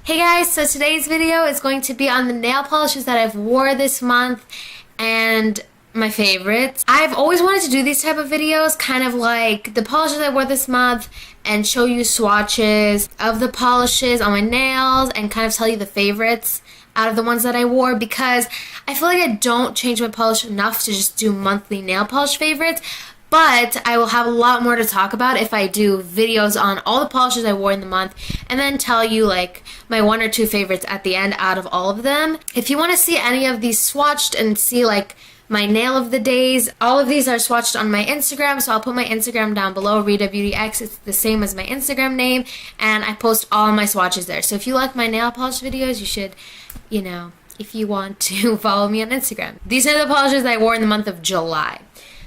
Hey guys, so today's video is going to be on the nail polishes that I've wore this month and my favorites. I've always wanted to do these type of videos, kind of like the polishes I wore this month and show you swatches of the polishes on my nails and kind of tell you the favorites out of the ones that I wore, because I feel like I don't change my polish enough to just do monthly nail polish favorites. But I will have a lot more to talk about if I do videos on all the polishes I wore in the month and then tell you like my one or two favorites at the end out of all of them. If you want to see any of these swatched and see like my nail of the days, all of these are swatched on my Instagram, so I'll put my Instagram down below, Rita Beauty X. It's the same as my Instagram name, and I post all my swatches there. So if you like my nail polish videos, you should, if you want to follow me on Instagram. These are the polishes I wore in the month of July.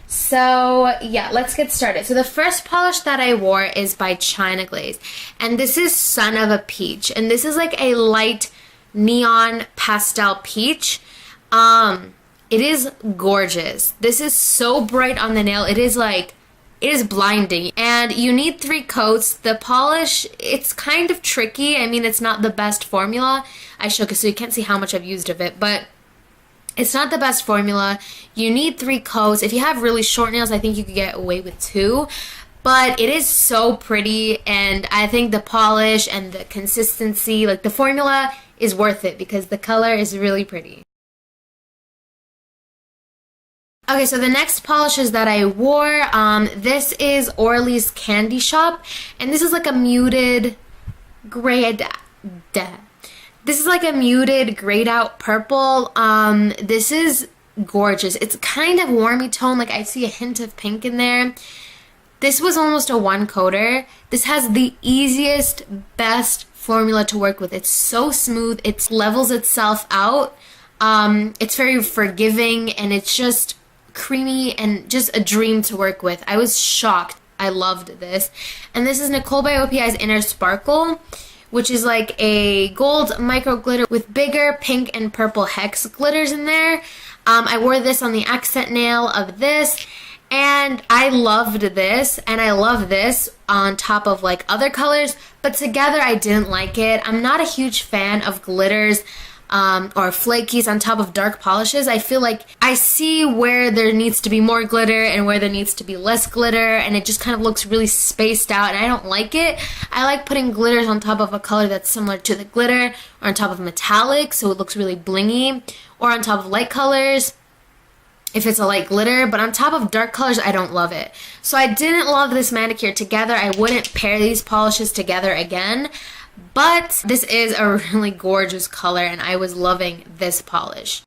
So yeah, let's get started. So the first polish that I wore is by China Glaze, and this is Son of a Peach, and this is like a light neon pastel peach. It is gorgeous. This is so bright on the nail. It is blinding, and you need 3 coats. The polish, it's kind of tricky. I mean, it's not the best formula. I shook it so you can't see how much I've used of it, but it's not the best formula. You need 3 coats. If you have really short nails, I think you could get away with 2. But it is so pretty, and I think the polish and the consistency, like the formula, is worth it because the color is really pretty. Okay, so the next polishes that I wore, this is Orly's Candy Shop, and this is like a muted grayed out purple. This is gorgeous. It's kind of warmy tone, like I see a hint of pink in there. This was almost a 1-coater. This has the easiest, best formula to work with. It's so smooth. It levels itself out. It's very forgiving, and it's just creamy and just a dream to work with. I was shocked. I loved this. And this is Nicole by OPI's Inner Sparkle, which is like a gold micro glitter with bigger pink and purple hex glitters in there. I wore this on the accent nail of this, and I loved this, and I love this on top of like other colors, but together I didn't like it. I'm not a huge fan of glitters or flakies on top of dark polishes. I feel like I see where there needs to be more glitter and where there needs to be less glitter, and it just kind of looks really spaced out, and I don't like it. I like putting glitters on top of a color that's similar to the glitter, or on top of metallic so it looks really blingy, or on top of light colors if it's a light glitter, but on top of dark colors I don't love it. So I didn't love this manicure together. I wouldn't pair these polishes together again. But this is a really gorgeous color, and I was loving this polish.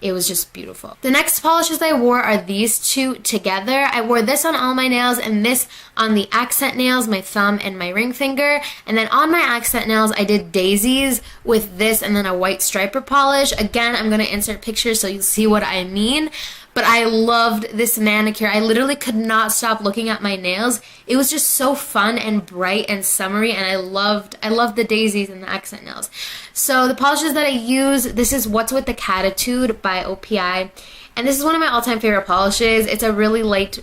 It was just beautiful. The next polishes I wore are these two together. I wore this on all my nails and this on the accent nails, my thumb and my ring finger. And then on my accent nails, I did daisies with this and then a white striper polish. Again, I'm going to insert pictures so you'll see what I mean. But I loved this manicure. I literally could not stop looking at my nails. It was just so fun and bright and summery, and I loved the daisies and the accent nails. So the polishes that I use, this is What's With the Catitude by OPI. And this is one of my all-time favorite polishes. It's a really light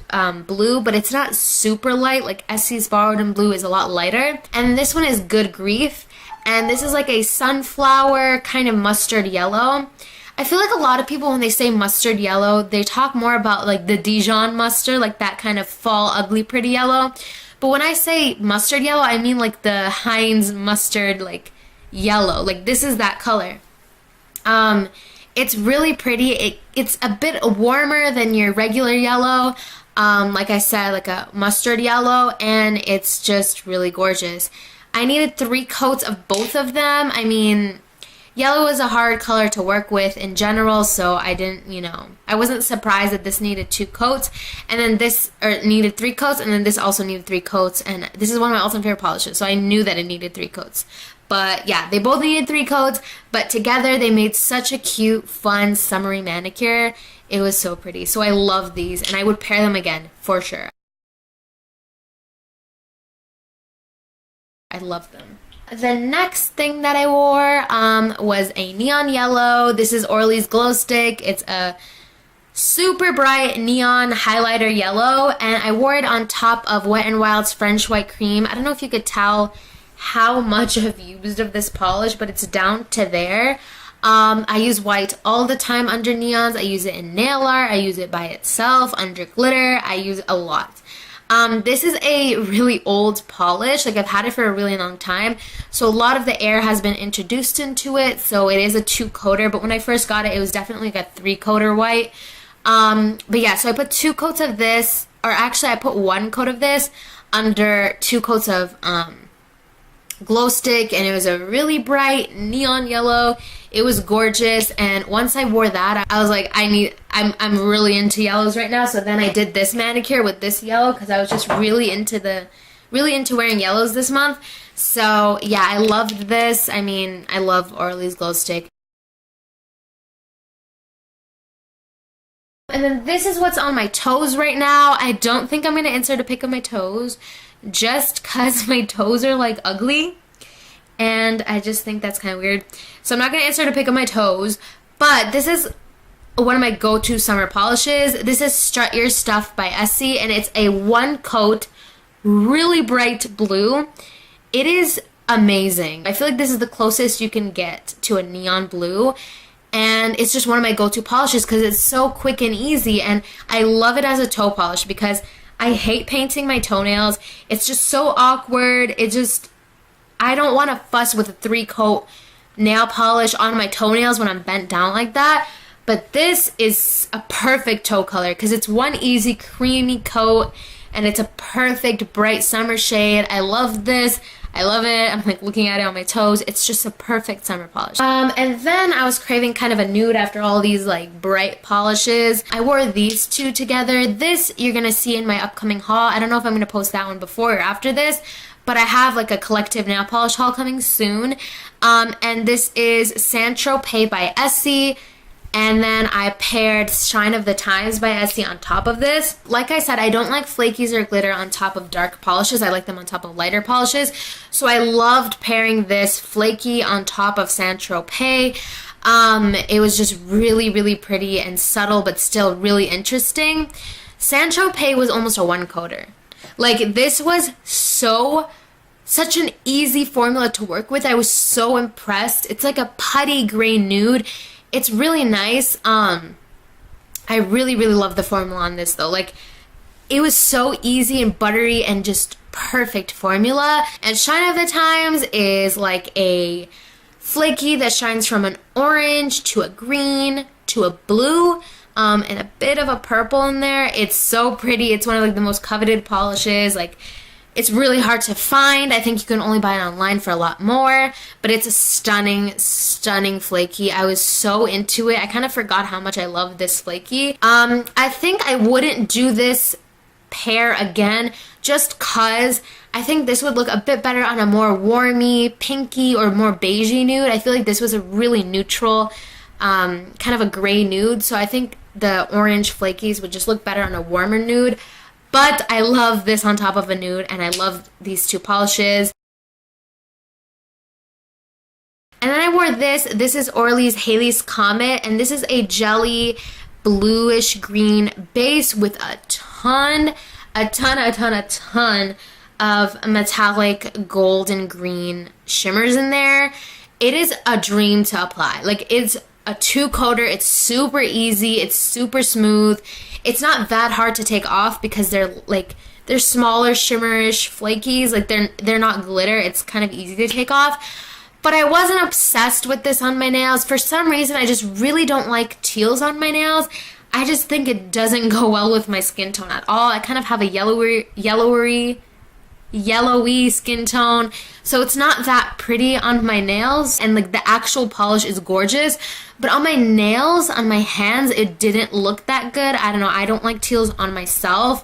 blue, but it's not super light. Like Essie's Borrowed in Blue is a lot lighter. And this one is Good Grief. And this is like a sunflower kind of mustard yellow. I feel like a lot of people, when they say mustard yellow, they talk more about like the Dijon mustard, like that kind of fall ugly pretty yellow. But when I say mustard yellow, I mean like the Heinz mustard like yellow. Like this is that color. It's really pretty. It's a bit warmer than your regular yellow. Like I said, like a mustard yellow, and it's just really gorgeous. I needed 3 coats of both of them. I mean, yellow is a hard color to work with in general, so I didn't, I wasn't surprised that this needed 2 coats, and then this needed 3 coats, and then this also needed 3 coats, and this is one of my all-time favorite polishes, so I knew that it needed 3 coats. But yeah, they both needed 3 coats, but together they made such a cute, fun, summery manicure. It was so pretty. So I love these, and I would pair them again, for sure. I love them. The next thing that I wore was a neon yellow. This is Orly's Glowstick. It's a super bright neon highlighter yellow, and I wore it on top of Wet n Wild's French White Cream. I don't know if you could tell how much I've used of this polish, but it's down to there. I use white all the time under neons. I use it in nail art. I use it by itself, under glitter. I use it a lot. This is a really old polish. Like, I've had it for a really long time, so a lot of the air has been introduced into it, so it is a 2-coater, but when I first got it, it was definitely like a 3-coater white. But yeah, so I put 2 coats of this, or actually I put 1 coat of this under 2 coats of glow stick, and it was a really bright neon yellow. It was gorgeous, and once I wore that, I was like, I'm really into yellows right now. So then I did this manicure with this yellow because I was just really into wearing yellows this month. So yeah, I loved this. I mean, I love Orly's Glowstick. And then this is what's on my toes right now. I don't think I'm going to insert a pic of my toes just because my toes are like ugly. And I just think that's kind of weird. So I'm not going to insert a pic of my toes. But this is one of my go-to summer polishes. This is Strut Your Stuff by Essie. And it's a 1-coat, really bright blue. It is amazing. I feel like this is the closest you can get to a neon blue. And it's just one of my go-to polishes because it's so quick and easy. And I love it as a toe polish because I hate painting my toenails. It's just so awkward. I don't want to fuss with a 3-coat nail polish on my toenails when I'm bent down like that. But this is a perfect toe color because it's one easy creamy coat and it's a perfect bright summer shade. I love this. I love it. I'm like looking at it on my toes. It's just a perfect summer polish. And then I was craving kind of a nude after all these like bright polishes. I wore these 2 together. This you're gonna see in my upcoming haul. I don't know if I'm gonna post that one before or after this, but I have like a collective nail polish haul coming soon. And this is Tropez by Essie. And then I paired Shine of the Times by Essie on top of this. Like I said, I don't like flakies or glitter on top of dark polishes. I like them on top of lighter polishes. So I loved pairing this flaky on top of Tropez. It was just really, really pretty and subtle, but still really interesting. Tropez was almost a 1-coater. Like, this was such an easy formula to work with. I was so impressed. It's like a putty gray nude. It's really nice. I really, really love the formula on this though. Like, it was so easy and buttery and just perfect formula. And Shine of the Times is like a flaky that shines from an orange to a green to a blue. And a bit of a purple in there. It's so pretty. It's one of like the most coveted polishes. Like, it's really hard to find. I think you can only buy it online for a lot more, but it's a stunning, stunning flaky. I was so into it. I kind of forgot how much I love this flaky. I think I wouldn't do this pair again just cause I think this would look a bit better on a more warmy, pinky, or more beigey nude. I feel like this was a really neutral, kind of a gray nude, so I think the orange flakies would just look better on a warmer nude. But I love this on top of a nude, and I love these 2 polishes. And then I wore this. This is Orly's Halleys Comet, and this is a jelly bluish green base with a ton of metallic gold and green shimmers in there. It is a dream to apply. Like, it's a 2-coater. It's super easy. It's super smooth. It's not that hard to take off because they're smaller, shimmerish flakies. Like, they're not glitter. It's kind of easy to take off. But I wasn't obsessed with this on my nails. For some reason, I just really don't like teals on my nails. I just think it doesn't go well with my skin tone at all. I kind of have a yellowy skin tone, so it's not that pretty on my nails, and like the actual polish is gorgeous, but on my nails, on my hands, it didn't look that good. I don't know, I don't like teals on myself.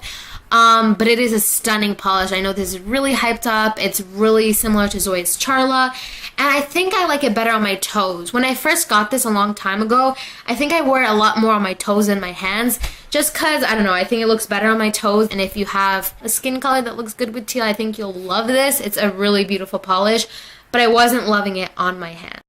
But it is a stunning polish. I know this is really hyped up. It's really similar to Zoe's Charla, and I think I like it better on my toes. When I first got this a long time ago, I think I wore it a lot more on my toes than my hands, just because, I don't know, I think it looks better on my toes, and if you have a skin color that looks good with teal, I think you'll love this. It's a really beautiful polish, but I wasn't loving it on my hand.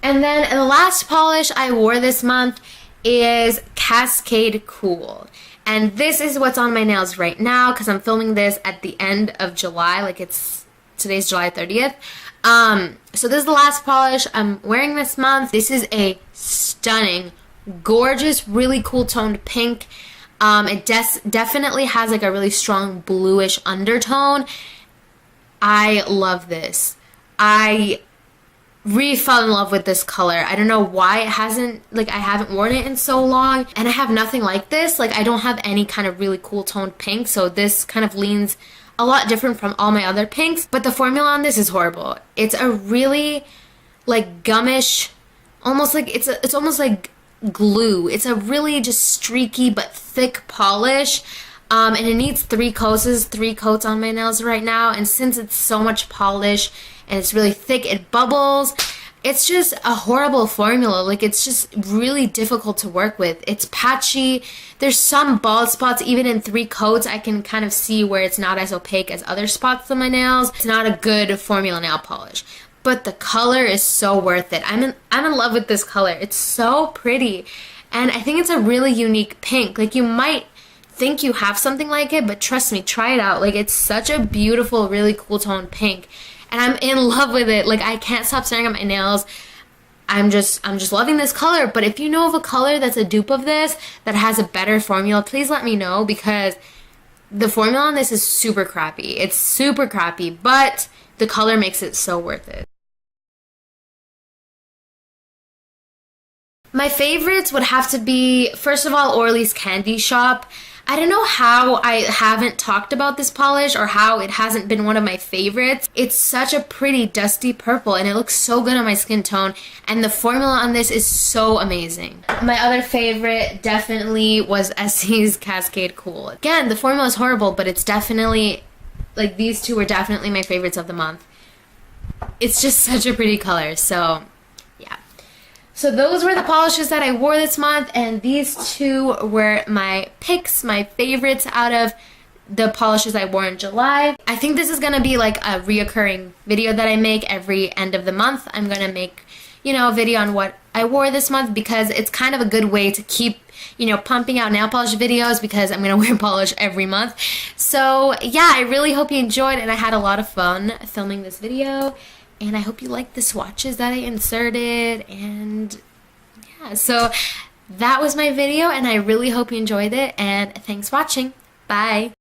And then the last polish I wore this month is Cascade Cool. And this is what's on my nails right now because I'm filming this at the end of July. Like today's July 30th. So this is the last polish I'm wearing this month. This is a stunning, gorgeous, really cool toned pink. It definitely has like a really strong bluish undertone. I love this. I really fell in love with this color. I don't know why I haven't worn it in so long, and I have nothing like this. Like I don't have any kind of really cool toned pink, so this kind of leans a lot different from all my other pinks, but the formula on this is horrible. It's a really like gummish, almost like it's almost like glue. It's a really just streaky but thick polish. And it needs 3 coats. There's 3 coats on my nails right now, and since it's so much polish and it's really thick, it bubbles. It's just a horrible formula. Like it's just really difficult to work with. It's patchy. There's some bald spots even in 3 coats. I can kind of see where it's not as opaque as other spots on my nails. It's not a good formula nail polish. But the color is so worth it. I'm in love with this color. It's so pretty. And I think it's a really unique pink. Like you might think you have something like it, but trust me, try it out. Like it's such a beautiful, really cool toned pink. And I'm in love with it. Like I can't stop staring at my nails. I'm just loving this color. But if you know of a color that's a dupe of this that has a better formula, please let me know, because the formula on this is super crappy. It's super crappy, but the color makes it so worth it. My favorites would have to be, first of all, Orly's Candy Shop. I don't know how I haven't talked about this polish or how it hasn't been one of my favorites. It's such a pretty dusty purple and it looks so good on my skin tone, and the formula on this is so amazing. My other favorite definitely was Essie's Cascade Cool. Again, the formula is horrible, but it's definitely, like these two were definitely my favorites of the month. It's just such a pretty color, so yeah. So those were the polishes that I wore this month, and these two were my picks, my favorites out of the polishes I wore in July. I think this is gonna be like a reoccurring video that I make every end of the month. I'm gonna make, you know, a video on what I wore this month, because it's kind of a good way to keep, you know, pumping out nail polish videos, because I'm gonna wear polish every month. So yeah, I really hope you enjoyed, and I had a lot of fun filming this video. And I hope you liked the swatches that I inserted, and yeah, so that was my video, and I really hope you enjoyed it, and thanks for watching. Bye!